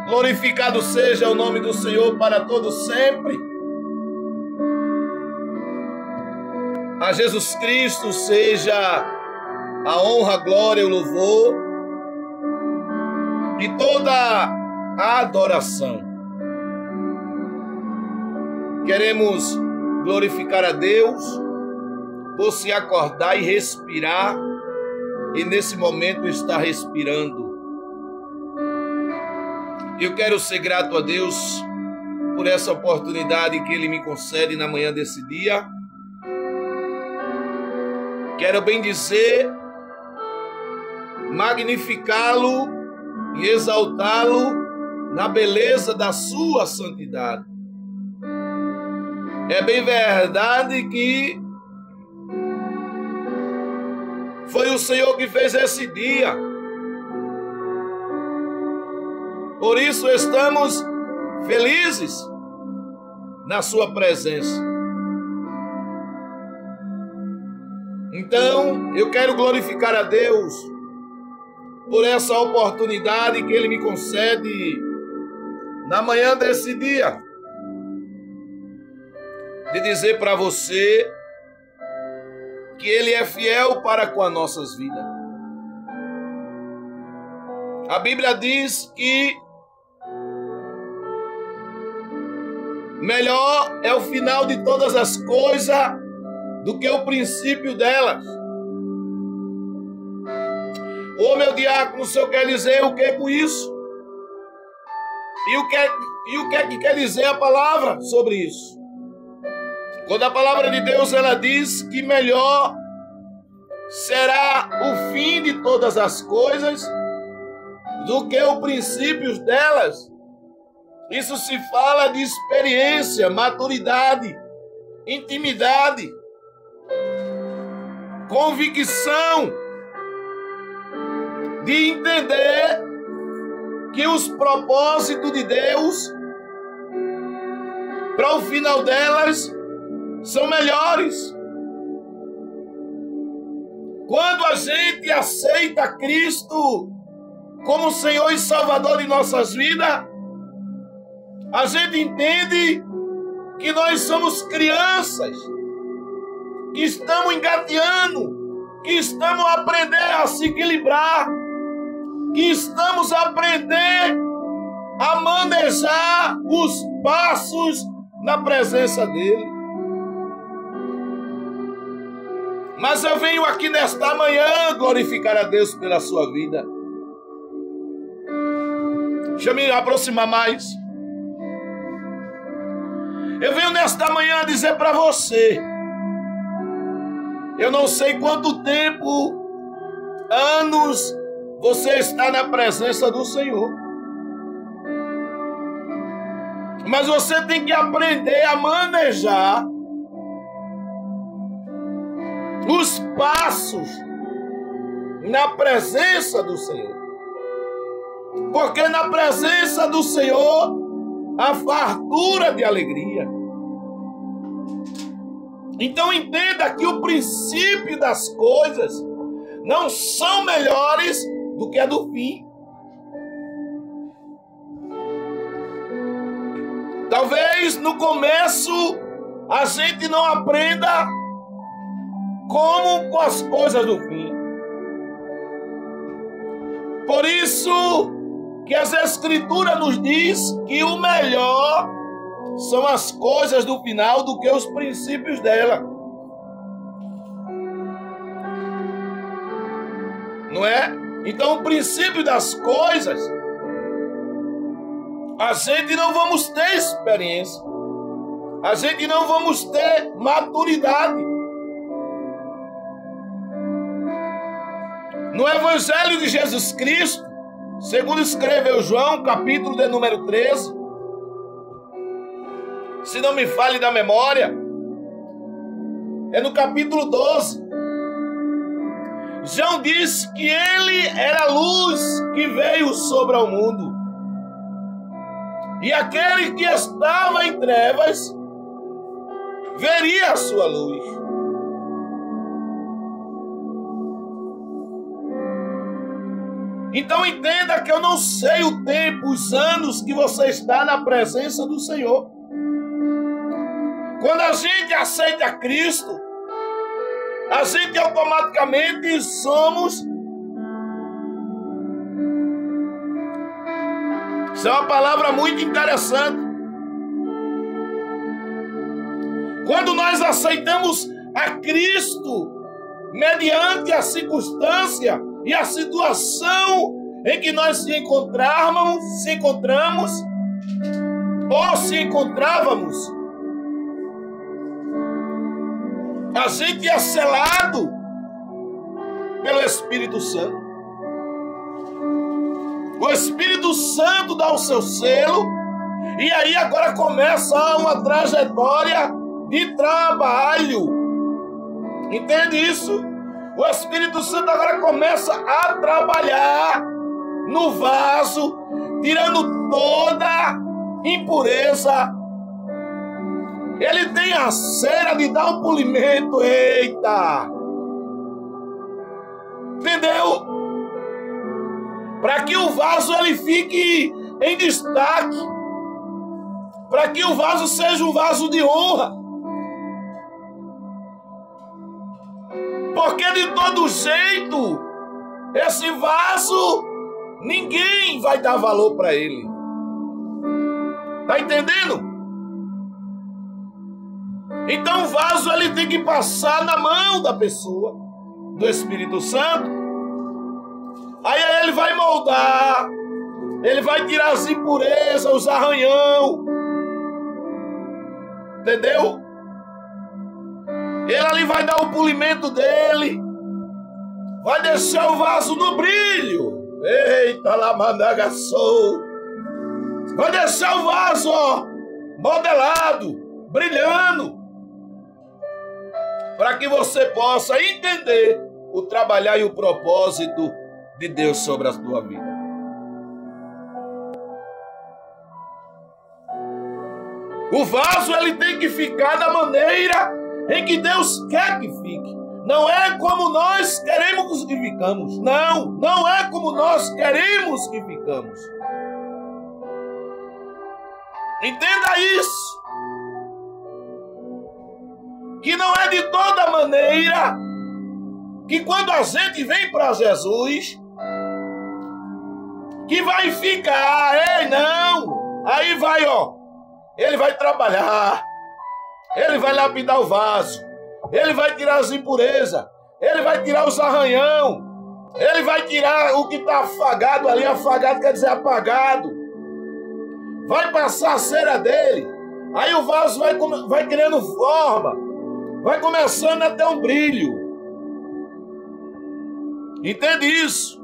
Glorificado seja o nome do Senhor para todo sempre. A Jesus Cristo seja a honra, a glória e o louvor e toda a adoração. Queremos glorificar a Deus por se acordar e respirar, e nesse momento está respirando. Eu quero ser grato a Deus por essa oportunidade que Ele me concede na manhã desse dia. Quero bem dizer, magnificá-lo e exaltá-lo na beleza da sua santidade. É bem verdade que foi o Senhor que fez esse dia. Por isso estamos felizes na sua presença. Então, eu quero glorificar a Deus por essa oportunidade que Ele me concede na manhã desse dia, de dizer para você que Ele é fiel para com as nossas vidas. A Bíblia diz que melhor é o final de todas as coisas do que o princípio delas. Ô meu diácono, o senhor quer dizer o que com isso? E o que é que quer dizer a palavra sobre isso? Quando a palavra de Deus ela diz que melhor será o fim de todas as coisas do que o princípio delas, isso se fala de experiência, maturidade, intimidade, convicção de entender que os propósitos de Deus para o final delas são melhores. Quando a gente aceita Cristo como Senhor e Salvador de nossas vidas, a gente entende que nós somos crianças, que estamos engateando, que estamos a aprender a se equilibrar, que estamos a aprender a manejar os passos na presença dEle. Mas eu venho aqui nesta manhã glorificar a Deus pela sua vida. Deixa eu me aproximar mais. Eu venho nesta manhã dizer para você, eu não sei quanto tempo, anos, você está na presença do Senhor. Mas você tem que aprender a manejar os passos na presença do Senhor. Porque na presença do Senhor há fartura de alegria. Então entenda que o princípio das coisas não são melhores do que a do fim. Talvez no começo a gente não aprenda como com as coisas do fim. Por isso que as Escrituras nos diz que o melhor são as coisas do final do que os princípios dela. Não é? Então o princípio das coisas, a gente não vamos ter experiência, a gente não vamos ter maturidade. No Evangelho de Jesus Cristo, segundo escreveu João, capítulo de número 13, se não me falhe da memória, é no capítulo 12. João diz que ele era a luz que veio sobre o mundo. E aquele que estava em trevas veria a sua luz. Então entenda que eu não sei o tempo, os anos que você está na presença do Senhor. Quando a gente aceita Cristo, a gente automaticamente somos... Isso é uma palavra muito interessante. Quando nós aceitamos a Cristo, mediante a circunstância e a situação em que nós se encontrávamos ou se encontrávamos, a gente é selado pelo Espírito Santo. O Espírito Santo dá o seu selo, e aí agora começa uma trajetória de trabalho. Entende isso? O Espírito Santo agora começa a trabalhar no vaso, tirando toda impureza. Ele tem a cera de dar um polimento. Eita! Entendeu? Para que o vaso ele fique em destaque. Para que o vaso seja um vaso de honra. Porque de todo jeito, esse vaso, ninguém vai dar valor para ele. Tá entendendo? Então o vaso ele tem que passar na mão da pessoa, do Espírito Santo. Aí ele vai moldar, ele vai tirar as impurezas, os arranhão. Entendeu? Ele ali vai dar o polimento dele, vai deixar o vaso no brilho. Eita, lamandagaçou. Vai deixar o vaso, ó, modelado, brilhando, para que você possa entender o trabalhar e o propósito de Deus sobre a tua vida. O vaso ele tem que ficar da maneira em que Deus quer que fique. Não é como nós queremos que ficamos. Não, não é como nós queremos que ficamos. Entenda isso. Que não é de toda maneira que quando a gente vem para Jesus, que vai ficar, não. Aí vai, ó, ele vai trabalhar, ele vai lapidar o vaso, ele vai tirar as impurezas, ele vai tirar os arranhão, ele vai tirar o que está afagado ali. Afagado quer dizer apagado. Vai passar a cera dele, aí o vaso vai criando forma, vai começando a ter um brilho. Entende isso?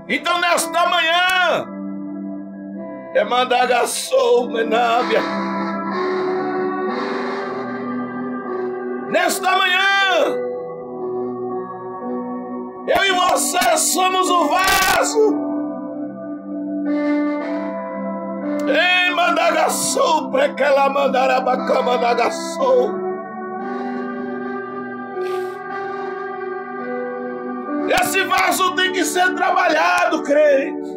Então nesta manhã, mandagaçou, menábia. Nesta manhã, eu e você somos o vaso. Ei, mandagaçou, prequela mandarabacá, mandagaçou. Esse vaso tem que ser trabalhado, crente.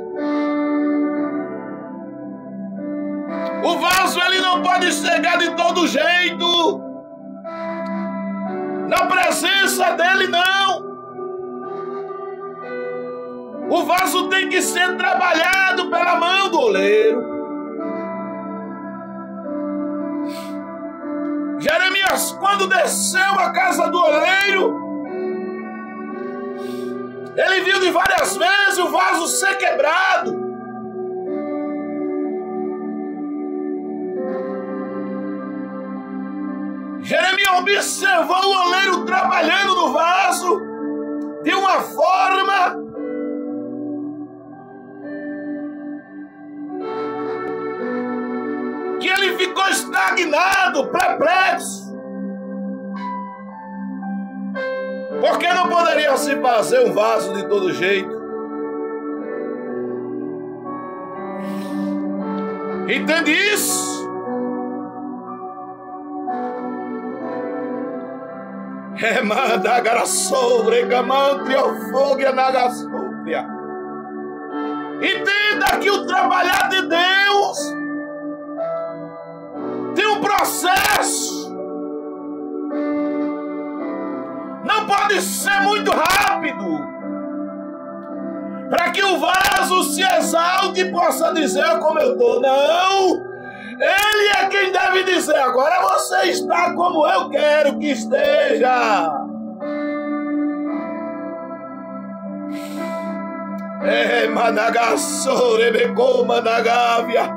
O vaso ele não pode chegar de todo jeito na presença dele, não. O vaso tem que ser trabalhado pela mão do oleiro. Jeremias, quando desceu à casa do oleiro, ele viu de várias vezes o vaso ser quebrado. Jeremias observou o oleiro trabalhando no vaso de uma forma que ele ficou estagnado, perplexo. Porque não poderia se fazer um vaso de todo jeito. Entende isso? Remanda sobre gamante ofogia nagasúbria. Entenda que o trabalhar de Deus tem um processo. Não pode ser muito rápido, para que o vaso se exalte e possa dizer como eu estou. Não! Ele é quem deve dizer, agora você está como eu quero que esteja. Managassore becou managávia.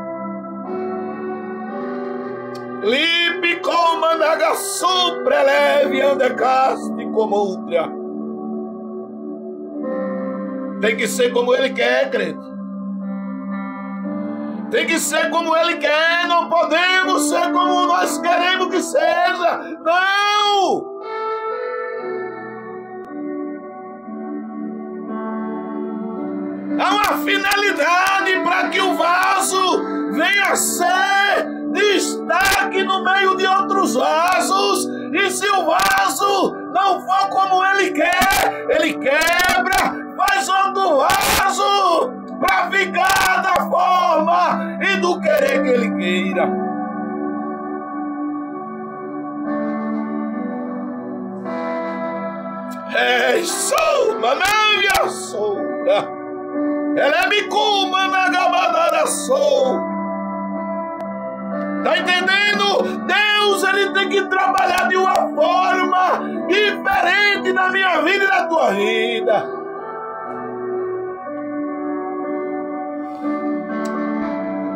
Lipe com managassu preleve andecaste como outra. Tem que ser como ele quer, crente. Tem que ser como ele quer, não podemos ser como nós queremos que seja. Não! Há uma finalidade para que o vaso venha a ser destaque no meio de outros vasos. E se o vaso não for como ele quer, ele quebra, faz outro vaso para ficar da forma e do querer que ele queira. Sou manavia soura. Ela é bicuma na gabadara sou. Tá entendendo? Deus, ele tem que trabalhar de uma forma diferente na minha vida e na tua vida.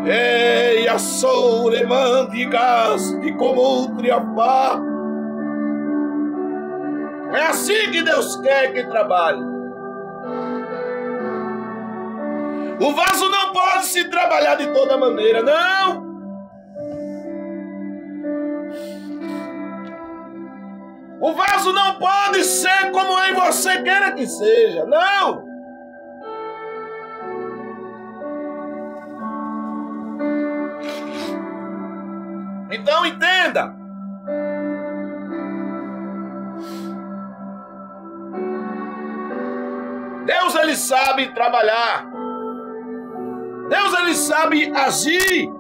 Ei, a soure mandigas de comoutriapá. É assim que Deus quer que trabalhe. O vaso não pode se trabalhar de toda maneira, não. O vaso não pode ser como você queira que seja, não. Então entenda. Deus, ele sabe trabalhar. Deus, ele sabe agir.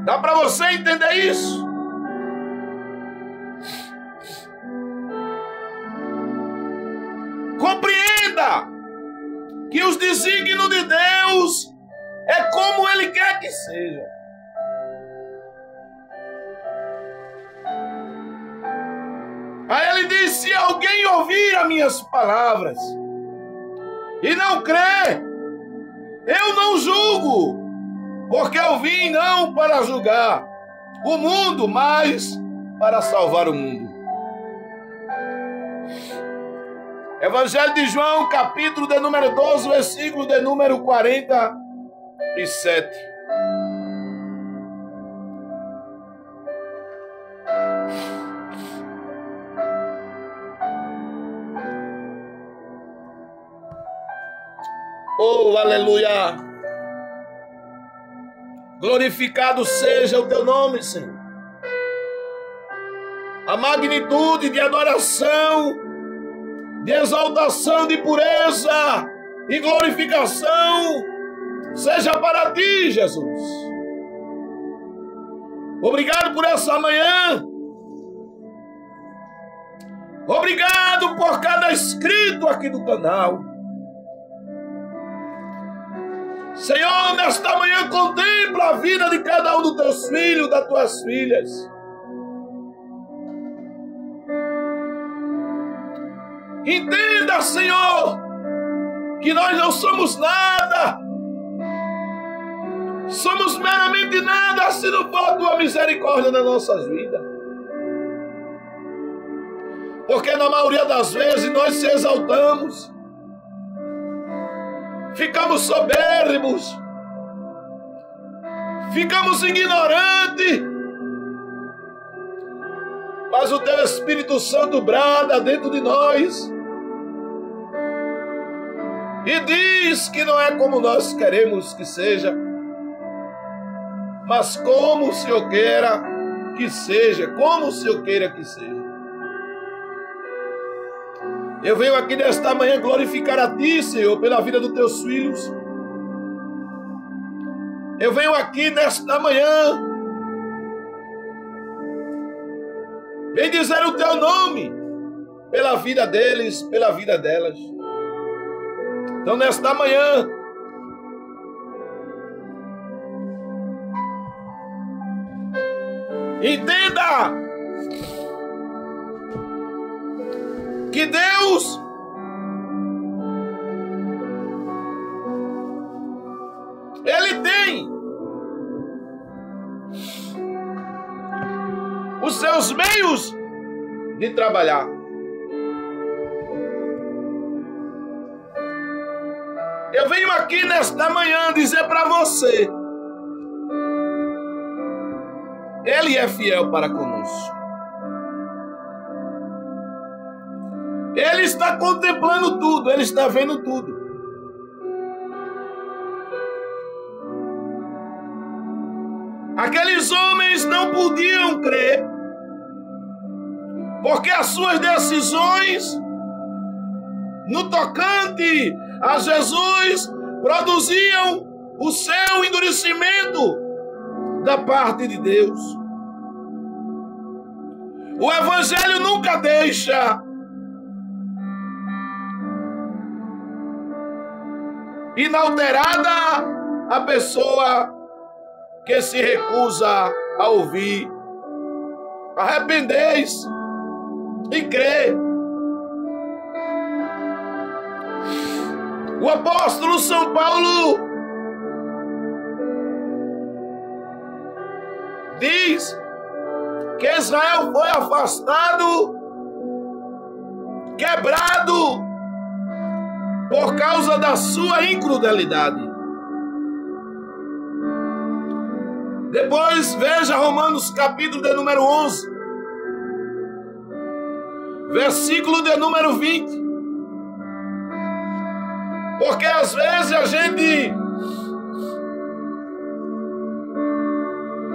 Dá para você entender isso? Compreenda que os desígnios de Deus é como ele quer que seja. Aí ele diz: se alguém ouvir as minhas palavras e não crer, eu não julgo, porque eu vim não para julgar o mundo, mas para salvar o mundo. Evangelho de João, capítulo de número 12, versículo de número 47. Oh, aleluia! Glorificado seja o teu nome, Senhor. A magnitude de adoração, de exaltação, de pureza e glorificação seja para ti, Jesus. Obrigado por essa manhã. Obrigado por cada inscrito aqui do canal. Senhor, nesta manhã contempla a vida de cada um dos teus filhos, das tuas filhas. Entenda, Senhor, que nós não somos nada. Somos meramente nada se não for a tua misericórdia nas nossas vidas. Porque na maioria das vezes nós se exaltamos, ficamos soberbos, ficamos ignorantes, mas o teu Espírito Santo brada dentro de nós e diz que não é como nós queremos que seja, mas como o Senhor queira que seja, como o Senhor queira que seja. Eu venho aqui nesta manhã glorificar a Ti, Senhor, pela vida dos Teus filhos. Eu venho aqui nesta manhã bendizer o Teu nome pela vida deles, pela vida delas. Então, nesta manhã, entenda que Deus Ele tem os seus meios de trabalhar. Eu venho aqui nesta manhã dizer para você, Ele é fiel para conosco. Ele está contemplando tudo, Ele está vendo tudo. Aqueles homens não podiam crer, porque as suas decisões no tocante a Jesus produziam o seu endurecimento da parte de Deus. O Evangelho nunca deixa inalterada a pessoa que se recusa a ouvir. Arrependei-se e crê. O apóstolo São Paulo diz que Israel foi afastado, quebrado, por causa da sua incredulidade. Depois veja Romanos capítulo de número 11, versículo de número 20. Porque às vezes a gente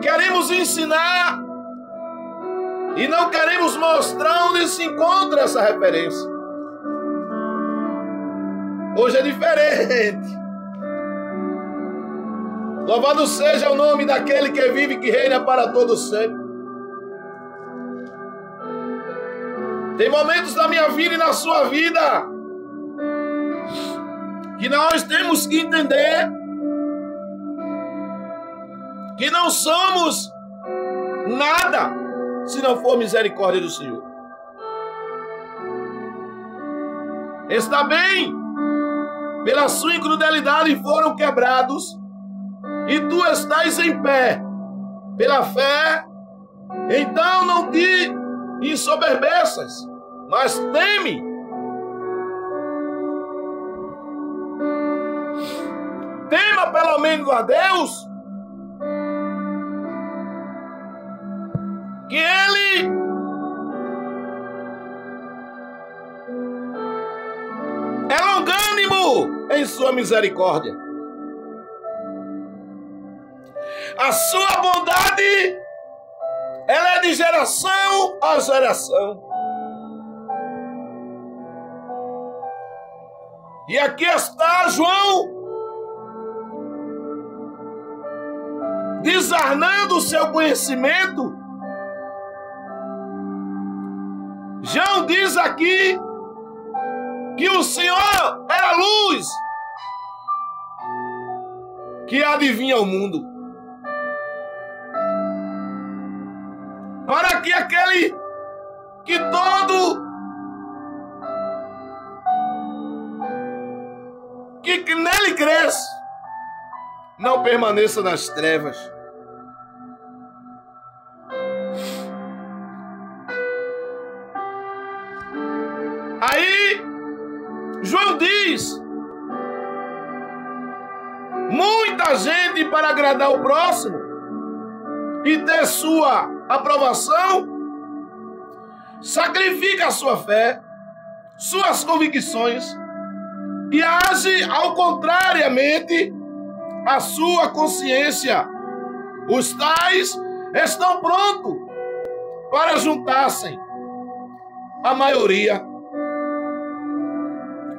queremos ensinar e não queremos mostrar onde se encontra essa referência. Hoje é diferente. Louvado seja o nome daquele que vive e que reina para todo sempre. Tem momentos na minha vida e na sua vida que nós temos que entender que não somos nada se não for misericórdia do Senhor. Está bem, pela sua incredulidade foram quebrados, e tu estás em pé pela fé. Então não te ensoberbeças, mas teme. Tema pelo menos a Deus, que Ele é longânimo em sua misericórdia. A sua bondade, ela é de geração a geração. E aqui está João desarnando o seu conhecimento. João diz aqui que o Senhor é a luz que adivinha o mundo. Para que aquele que todo que nele cresce não permaneça nas trevas. Aí João diz: muita gente, para agradar o próximo e ter sua aprovação, sacrifica a sua fé, suas convicções e age ao contrariamente à sua consciência Os tais estão prontos para juntar-se a maioria.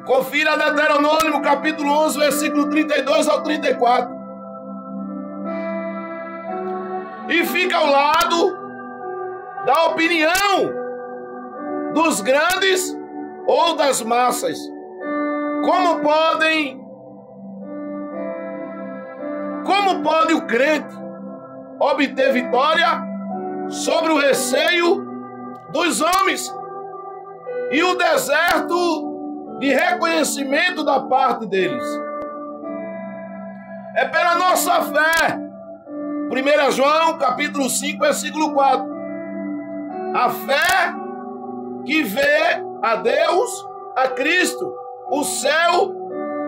Confira Deuteronômio capítulo 11, versículo 32 ao 34. E fica ao lado da opinião dos grandes ou das massas. Como pode o crente obter vitória sobre o receio dos homens e o deserto de reconhecimento da parte deles? É pela nossa fé. 1 João capítulo 5, versículo 4. A fé que vê a Deus, a Cristo, o céu,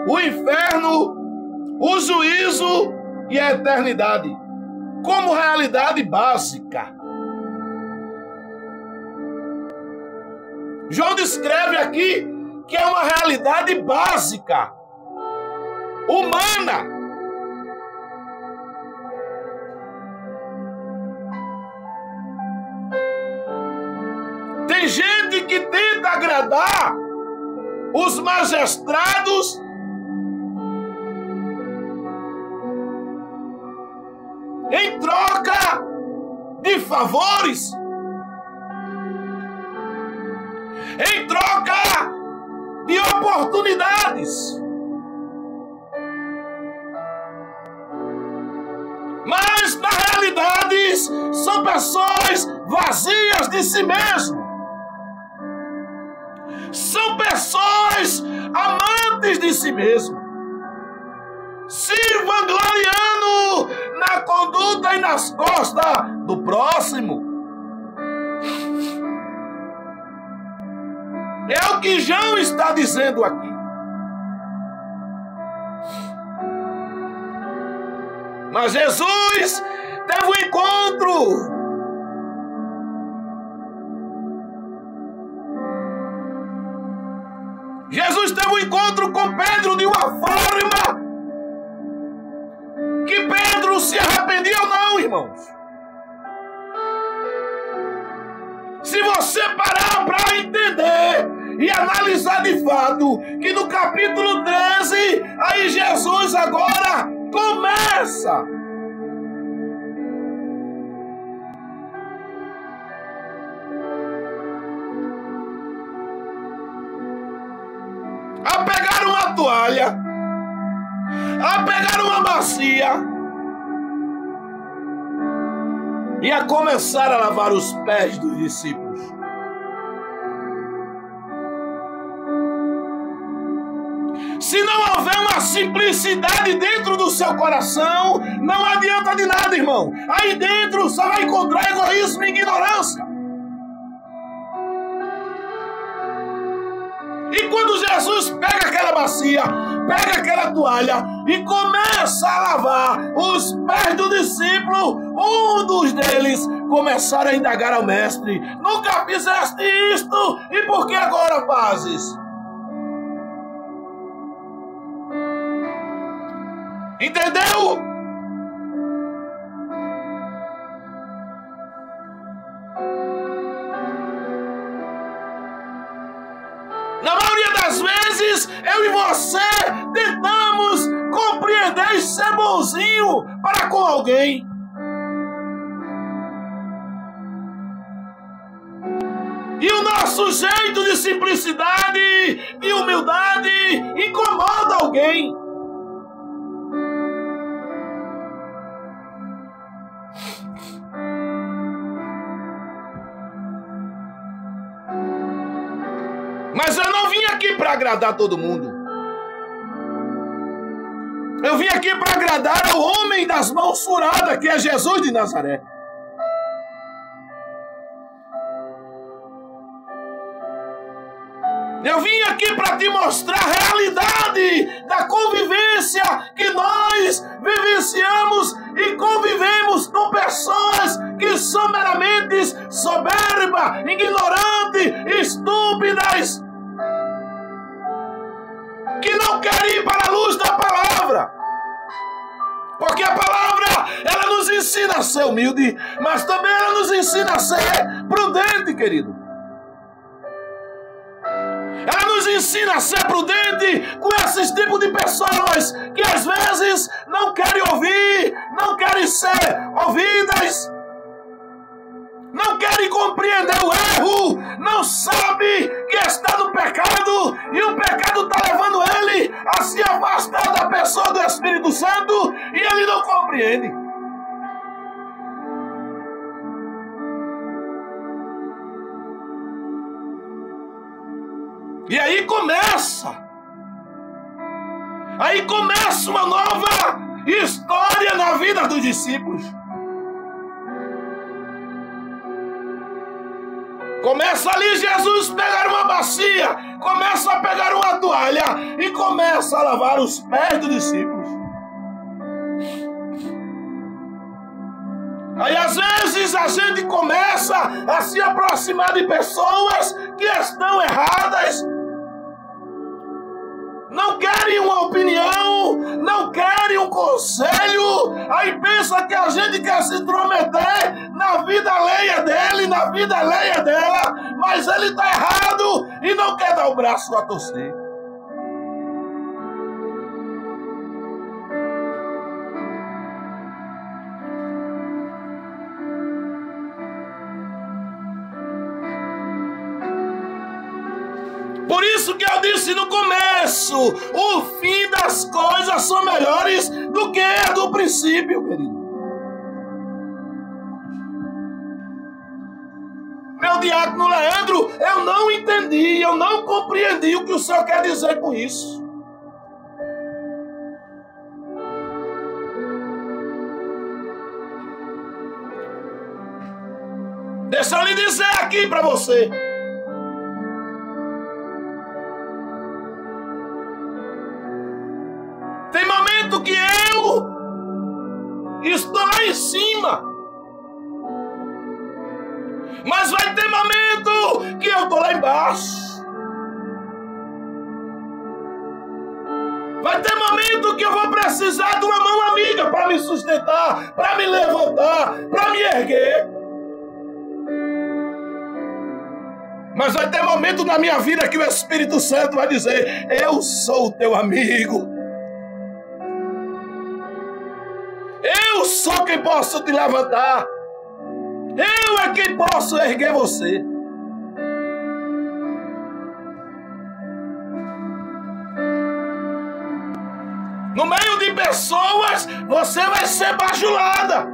o inferno, o juízo e a eternidade, como realidade básica. João descreve aqui que é uma realidade básica, humana. Tem gente que tenta agradar os magistrados em troca de favores, em troca de oportunidades. Mas, na realidade, são pessoas vazias de si mesmo. São pessoas amantes de si mesmo, se vangloriando na conduta e nas costas do próximo. É o que João está dizendo aqui. Mas Jesus teve um encontro. Jesus teve um encontro com Pedro de uma forma que Pedro se arrependia ou não, irmãos. Se você parar para entender e analisar de fato que no capítulo 13, aí Jesus agora começa a pegar uma toalha, a pegar uma bacia e a começar a lavar os pés dos discípulos. Se não houver uma simplicidade dentro do seu coração, não adianta de nada, irmão. Aí dentro só vai encontrar egoísmo e ignorância. E quando Jesus pega aquela bacia, pega aquela toalha e começa a lavar os pés do discípulo, um dos deles começaram a indagar ao mestre: nunca fizeste isto, e por que agora fazes? Entendeu? Na maioria das vezes, eu e você tentamos compreender e ser bonzinho para com alguém. E o nosso jeito de simplicidade, de humildade, incomoda alguém. Mas eu não vim aqui para agradar todo mundo. Eu vim aqui para agradar ao homem das mãos furadas, que é Jesus de Nazaré. Eu vim aqui para te mostrar a realidade da convivência que nós vivenciamos e convivemos com pessoas que são meramente soberbas, ignorantes, estúpidas, que não querem ir para a luz da palavra. Porque a palavra, ela nos ensina a ser humilde, mas também ela nos ensina a ser prudente, querido. Ela nos ensina a ser prudente com esses tipos de pessoas que às vezes não querem ouvir, não querem ser ouvidas, não querem compreender o erro, não sabe que está no pecado e o pecado está levando ele a se afastar da pessoa do Espírito Santo e ele não compreende. E aí começa uma nova história na vida dos discípulos. Começa ali Jesus pegar uma bacia, começa a pegar uma toalha e começa a lavar os pés dos discípulos. Aí às vezes a gente começa a se aproximar de pessoas que estão erradas, não querem uma opinião, não querem um conselho, aí pensa que a gente quer se intrometer na vida alheia dele, na vida alheia dela, mas ele está errado e não quer dar o braço a torcer. Por isso que eu disse no começo, o fim das coisas são melhores do que a do princípio, querido. Meu diácono Leandro, eu não entendi, eu não compreendi o que o senhor quer dizer com isso. Deixa eu lhe dizer aqui para você. Tem momento que eu estou lá em cima, mas vai ter momento que eu estou lá embaixo. Vai ter momento que eu vou precisar de uma mão amiga para me sustentar, para me levantar, para me erguer. Mas vai ter momento na minha vida que o Espírito Santo vai dizer: eu sou o teu amigo. Eu sou quem posso te levantar. Eu é quem posso erguer você. No meio de pessoas, você vai ser bajulada.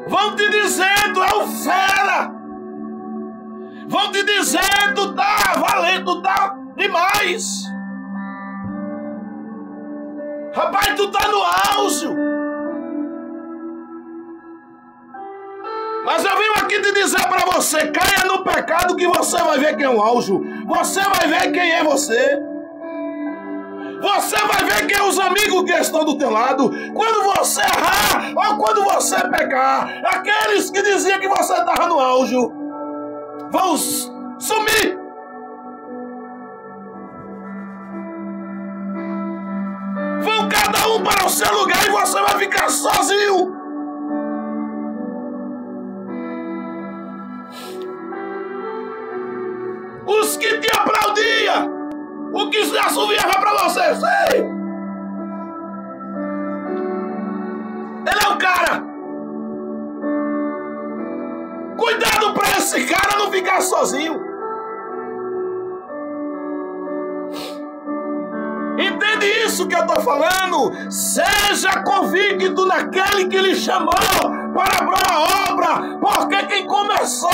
Vão te dizer, tu é um fera. Vão te dizer, tu tá valendo, tu tá demais. Rapaz, tu tá no auge. Mas eu venho aqui te dizer para você, caia no pecado que você vai ver quem é o auge. Você vai ver quem é você. Você vai ver quem é os amigos que estão do teu lado. Quando você errar ou quando você pecar, aqueles que diziam que você estava no auge vão sumir. Vão cada um para o seu lugar e você vai ficar sozinho. Os que te aplaudiam, o que se assoviava para você, sei. Ele é o cara. Cuidado para esse cara não ficar sozinho. Entende isso que eu estou falando? Seja convicto naquele que lhe chamou para a boa obra, porque quem começou,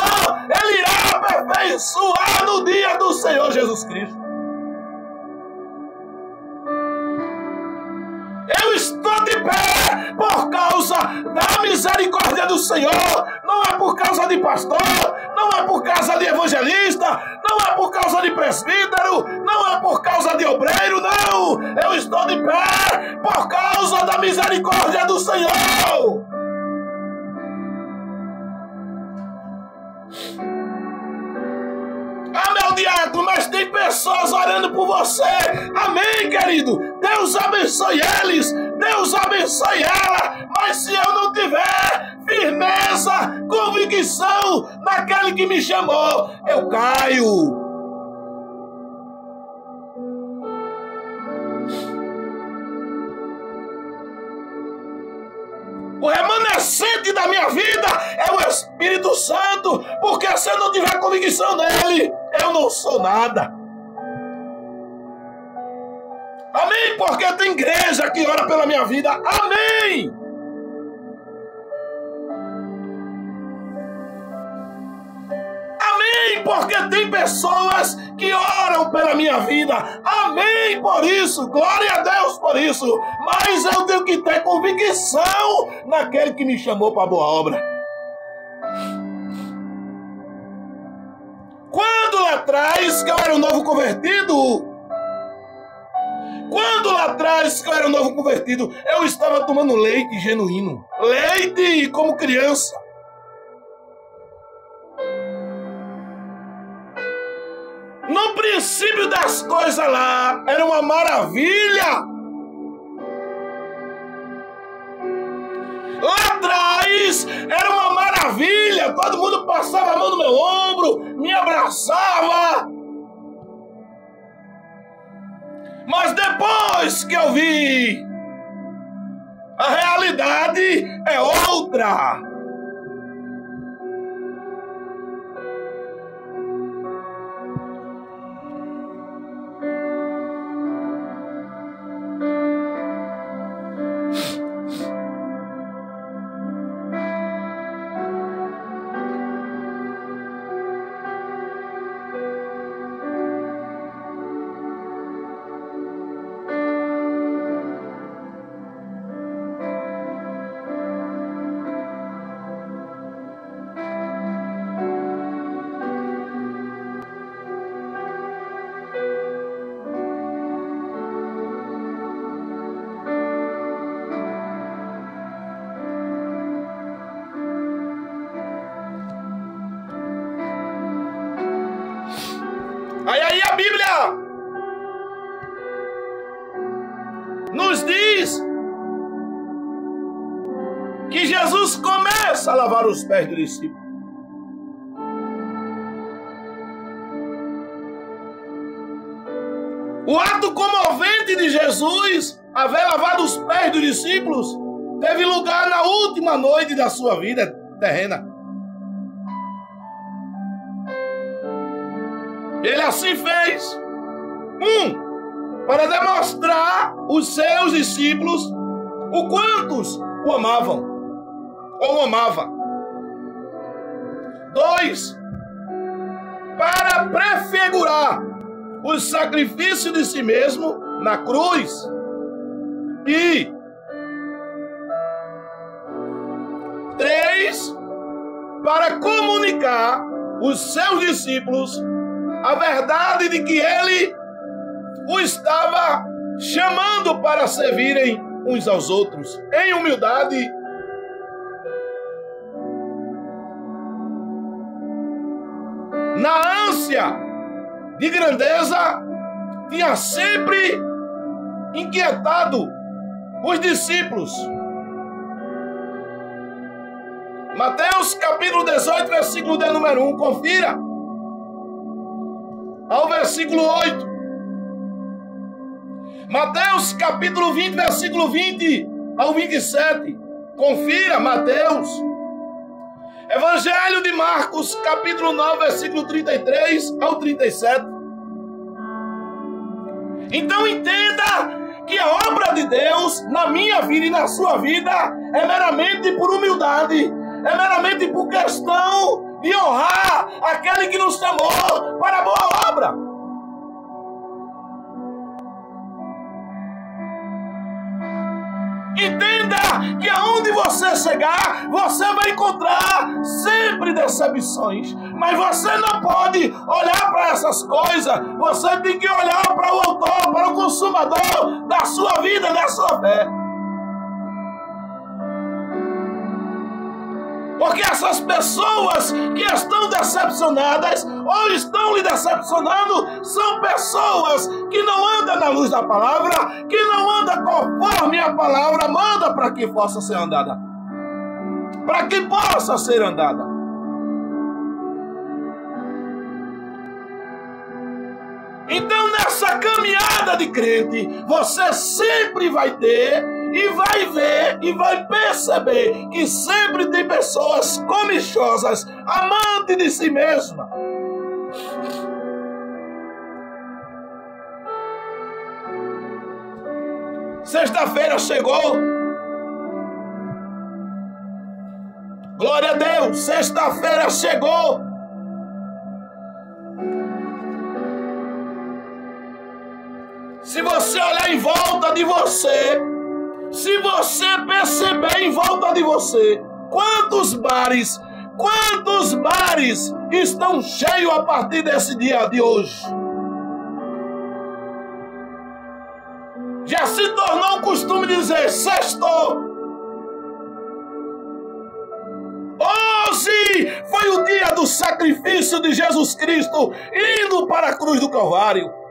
ele irá aperfeiçoar no dia do Senhor Jesus Cristo. Eu estou de pé por causa da misericórdia do Senhor. Não é por causa de pastor, não é por causa de evangelista, não é por causa de presbítero, não é por causa de obreiro, não. Eu estou de pé por causa da misericórdia do Senhor. Ah, meu diácono, mas tem pessoas orando por você. Amém, querido. Deus Deus abençoe eles, Deus abençoe ela, mas se eu não tiver firmeza, convicção naquele que me chamou, eu caio. O remanescente da minha vida é o Espírito Santo, porque se eu não tiver convicção nele, eu não sou nada. Amém? Porque tem igreja que ora pela minha vida. Amém! Amém! Porque tem pessoas que oram pela minha vida. Amém por isso. Glória a Deus por isso. Mas eu tenho que ter convicção naquele que me chamou para a boa obra. Quando lá atrás que eu era um novo convertido, eu estava tomando leite genuíno. Leite como criança. No princípio das coisas lá, era uma maravilha. Lá atrás, era uma maravilha. Todo mundo passava a mão no meu ombro, me abraçava. Mas depois que eu vi, a realidade é outra. Aí a Bíblia nos diz que Jesus começa a lavar os pés do discípulo. O ato comovente de Jesus, haver lavado os pés dos discípulos, teve lugar na última noite da sua vida terrena. Ele assim fez, para demonstrar aos seus discípulos o quantos o amavam, ou o amava. 2, para prefigurar o sacrifício de si mesmo na cruz. E 3, para comunicar aos seus discípulos a verdade de que ele o estava chamando para servirem uns aos outros, em humildade. Na ânsia de grandeza, tinha sempre inquietado os discípulos. Mateus capítulo 18, versículo de número 1, confira. Ao versículo 8. Mateus capítulo 20, versículo 20 ao 27. Confira, Mateus. Evangelho de Marcos, capítulo 9, versículo 33 ao 37. Então entenda que a obra de Deus na minha vida e na sua vida é meramente por humildade, é meramente por questão de honrar aquele que nos chamou para a boa obra. Entenda que aonde você chegar, você vai encontrar sempre decepções. Mas você não pode olhar para essas coisas. Você tem que olhar para o autor, para o consumador da sua vida, da sua fé. Porque essas pessoas que estão decepcionadas ou estão lhe decepcionando são pessoas que não andam na luz da palavra, que não andam conforme a palavra manda para que possa ser andada. Para que possa ser andada. Então, nessa caminhada de crente, você sempre vai ter e vai ver e vai perceber que sempre tem pessoas comichosas, amantes de si mesma. Sexta-feira chegou. Glória a Deus, sexta-feira chegou. Se você olhar em volta de você, se você perceber em volta de você, quantos bares estão cheios a partir desse dia de hoje? Já se tornou um costume dizer, sextou. Hoje foi o dia do sacrifício de Jesus Cristo, indo para a cruz do Calvário.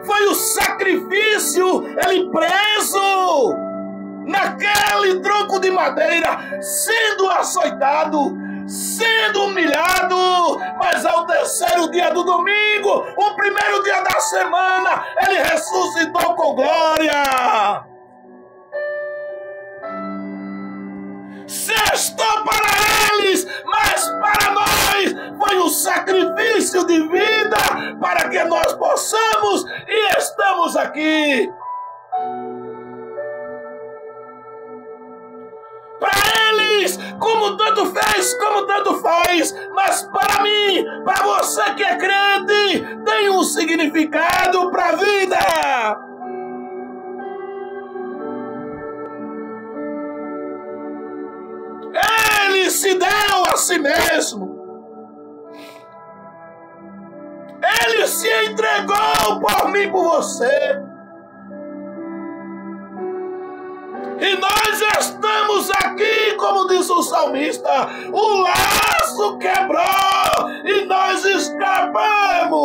Foi o sacrifício, ele preso naquele tronco de madeira, sendo açoitado, sendo humilhado, mas ao terceiro dia do domingo, o primeiro dia da semana, ele ressuscitou com glória. Sextou para eles, mas para nós foi um sacrifício de vida para que nós possamos e estamos aqui. Para eles, como tanto fez, como tanto faz, mas para mim, para você que é crente, tem um significado para a vida. Ele se deu a si mesmo. Ele se entregou por mim, por você. E nós estamos aqui, como diz o salmista, o laço quebrou e nós escapamos.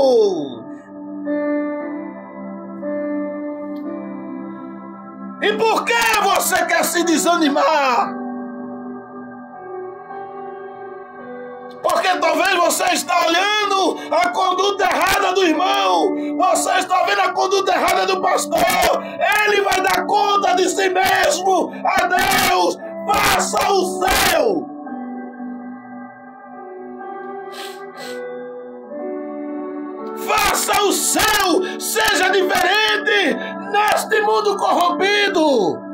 E por que você quer se desanimar? Porque talvez você está olhando a conduta errada do irmão, você está vendo a conduta errada do pastor, ele vai dar conta de si mesmo. A Deus, faça o seu. Faça o seu, seja diferente neste mundo corrompido.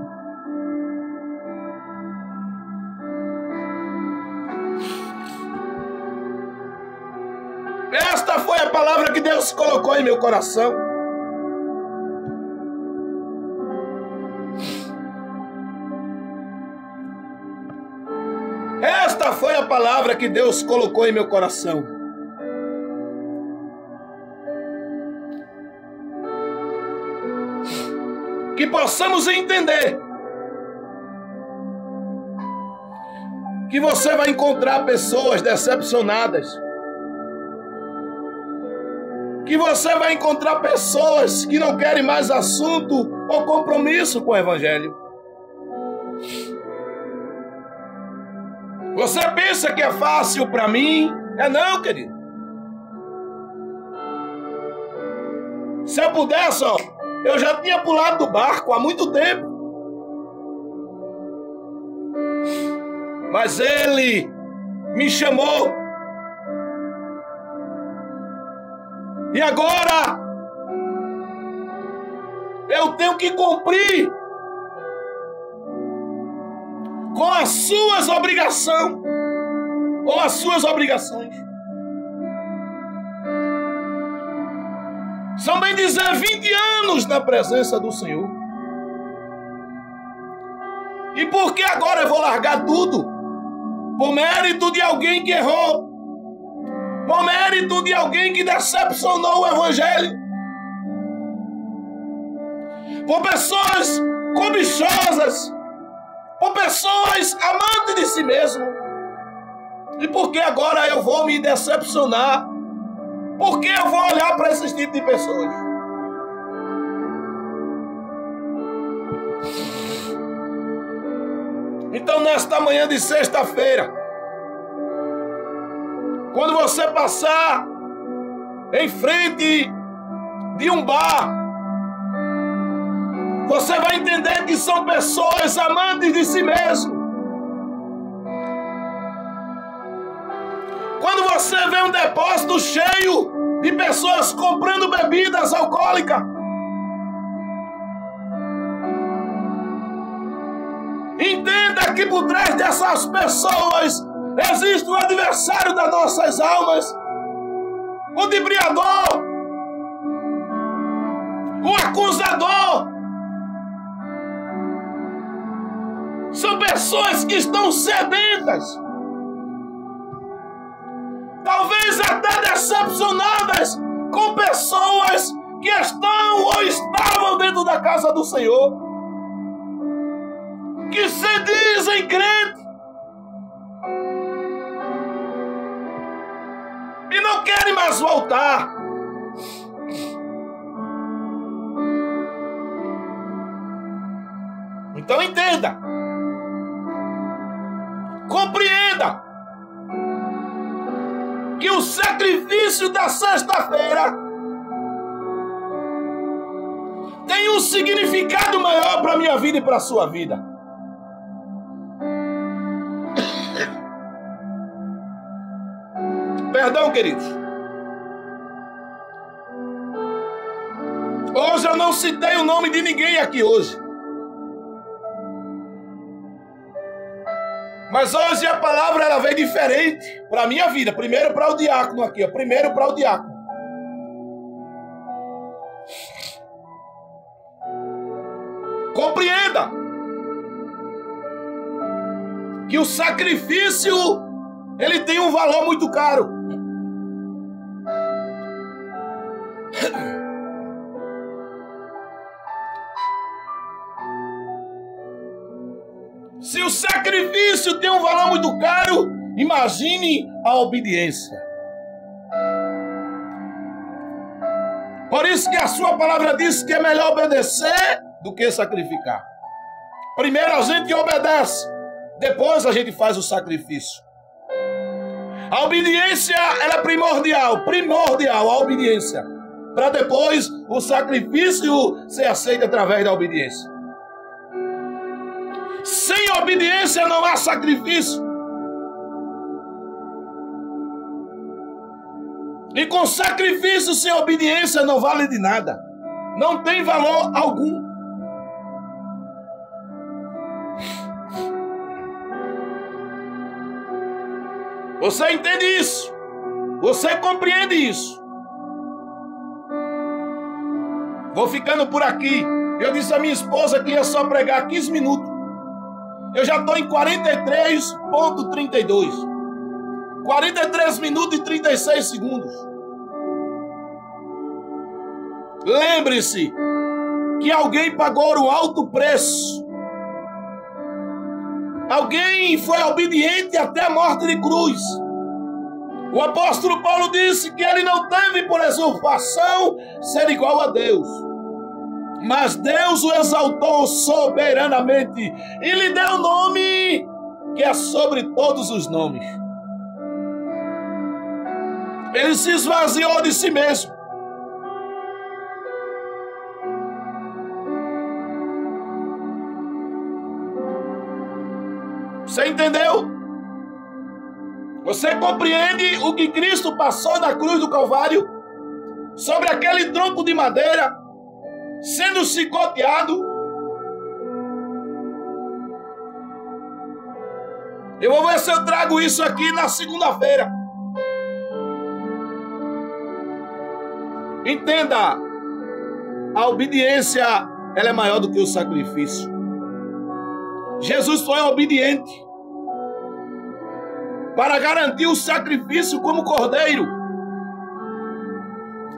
Esta foi a palavra que Deus colocou em meu coração. Esta foi a palavra que Deus colocou em meu coração. Que possamos entender que você vai encontrar pessoas decepcionadas. Que você vai encontrar pessoas que não querem mais assunto ou compromisso com o Evangelho. Você pensa que é fácil para mim? É não, querido. Se eu pudesse, eu já tinha pulado do barco há muito tempo. Mas Ele me chamou. E agora, eu tenho que cumprir com as suas obrigações, ou as suas obrigações. São bem dizer 20 anos na presença do Senhor. E por que agora eu vou largar tudo? Por mérito de alguém que errou. Por mérito de alguém que decepcionou o Evangelho. por pessoas cobiçosas, por pessoas amantes de si mesmo. E por que agora eu vou me decepcionar? Por que eu vou olhar para esse tipo de pessoas? Então, nesta manhã de sexta-feira, quando você passar em frente de um bar, você vai entender que são pessoas amantes de si mesmo. Quando você vê um depósito cheio de pessoas comprando bebidas alcoólicas, entenda que por trás dessas pessoas existe o adversário das nossas almas, o debriador, o acusador. São pessoas que estão sedentas, talvez até decepcionadas com pessoas que estão ou estavam dentro da casa do Senhor, que se dizem crentes e não querem mais voltar. Então entenda, compreenda que o sacrifício da sexta-feira tem um significado maior para a minha vida e para a sua vida. Perdão, queridos. Hoje eu não citei o nome de ninguém aqui hoje. Mas hoje a palavra ela veio diferente para a minha vida. Primeiro para o diácono aqui, ó. Primeiro para o diácono. Compreenda que o sacrifício ele tem um valor muito caro. Se o sacrifício tem um valor muito caro, imagine a obediência. Por isso que a sua palavra diz que é melhor obedecer do que sacrificar. Primeiro a gente obedece, depois a gente faz o sacrifício. A obediência ela é primordial a obediência, para depois o sacrifício ser aceito através da obediência. Sem obediência não há sacrifício. E com sacrifício sem obediência não vale de nada. Não tem valor algum. Você entende isso? Você compreende isso? Vou ficando por aqui. Eu disse à minha esposa que ia só pregar 15 minutos. Eu já estou em 43,32. 43 minutos e 36 segundos. Lembre-se que alguém pagou um alto preço. Alguém foi obediente até a morte de cruz. O apóstolo Paulo disse que ele não teve por usurpação ser igual a Deus. Mas Deus o exaltou soberanamente e lhe deu um nome que é sobre todos os nomes. Ele se esvaziou de si mesmo. Você entendeu? Você compreende o que Cristo passou na cruz do Calvário? Sobre aquele tronco de madeira sendo chicoteado. Eu vou ver se eu trago isso aqui na segunda-feira. Entenda, a obediência ela é maior do que o sacrifício. Jesus foi obediente para garantir o sacrifício como cordeiro.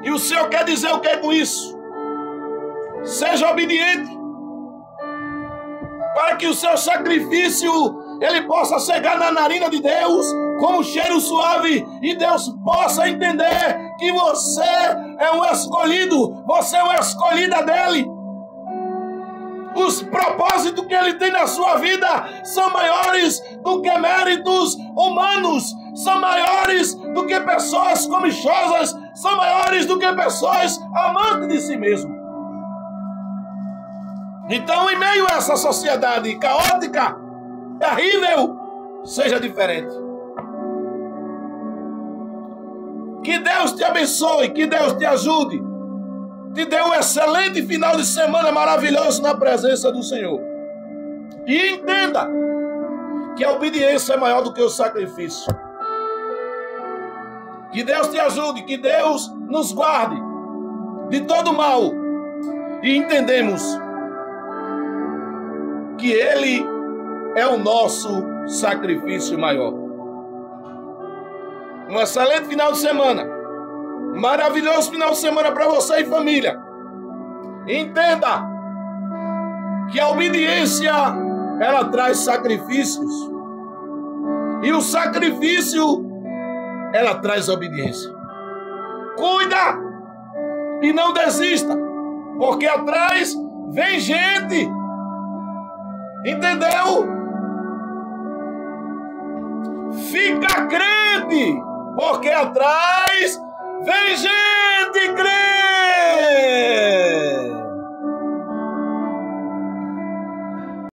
E o Senhor quer dizer o que com isso? Seja obediente, para que o seu sacrifício ele possa chegar na narina de Deus como um cheiro suave, e Deus possa entender que você é um escolhido, você é uma escolhida dele. Os propósitos que ele tem na sua vida são maiores do que méritos humanos, são maiores do que pessoas comichosas, são maiores do que pessoas amantes de si mesmo. Então, em meio a essa sociedade caótica, terrível, seja diferente. Que Deus te abençoe, que Deus te ajude. Te dê um excelente final de semana maravilhoso na presença do Senhor. E entenda que a obediência é maior do que o sacrifício. Que Deus te ajude, que Deus nos guarde de todo mal. E entendemos que Ele é o nosso sacrifício maior. Um excelente final de semana. Maravilhoso final de semana para você e família. Entenda que a obediência, ela traz sacrifícios. E o sacrifício, ela traz obediência. Cuida e não desista, porque atrás vem gente. Entendeu? Fica crente, porque atrás vem gente crente.